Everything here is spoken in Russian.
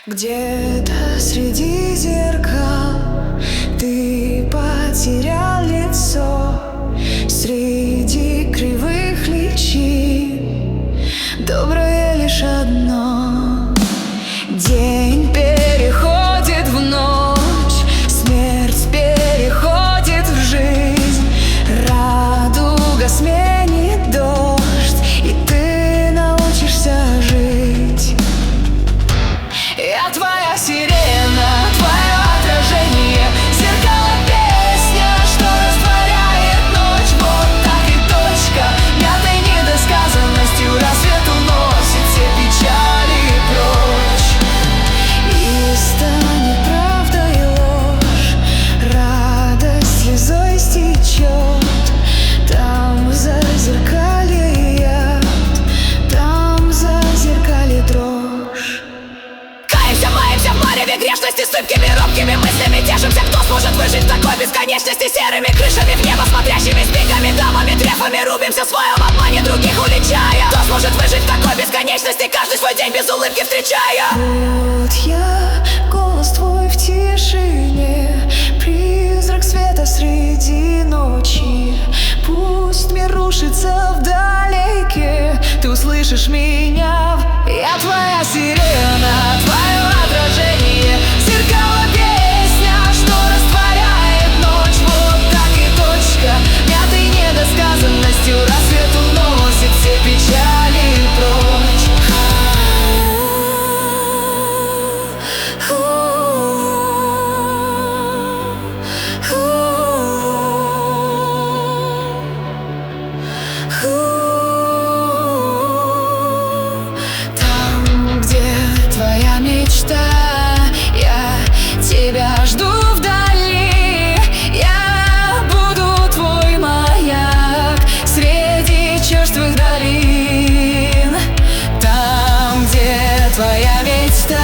Где-то среди зеркал ты потерял лицо, среди кривых личин доброе лишь одно. День переходит в ночь, смерть переходит в жизнь, радуга сменит дождь, и ты научишься жить. Я твоя сирена, твое отражение, зеркало песня, что растворяет ночь. Вот так и точка, мятой недосказанностью рассвет уносит все печали прочь. И станет правдой ложь, радость слезой стечет. Там за зеркалье яд, там за зеркалье дрожь. Маемся в мареве грешности, с цепкими робкими мыслями тешимся. Кто сможет выжить в такой бесконечности? Серыми крышами в небо смотрящими спиками, дамами, трефами рубимся в своем обмане, других уличая. Кто сможет выжить в такой бесконечности, каждый свой день без улыбки встречая? Вот я, голос твой в тишине, призрак света среди ночи. Пусть мир рушится вдалеке, ты услышишь меня. Я твоя сирена, твое отражение, зеркало песня, что растворяет ночь. Вот так и точка, мятой недосказанностью рассвет уносит все печали прочь. Там, где твоя мечта, я тебя жду вдали. Я буду твой маяк среди черствых долин. Там, где твоя мечта,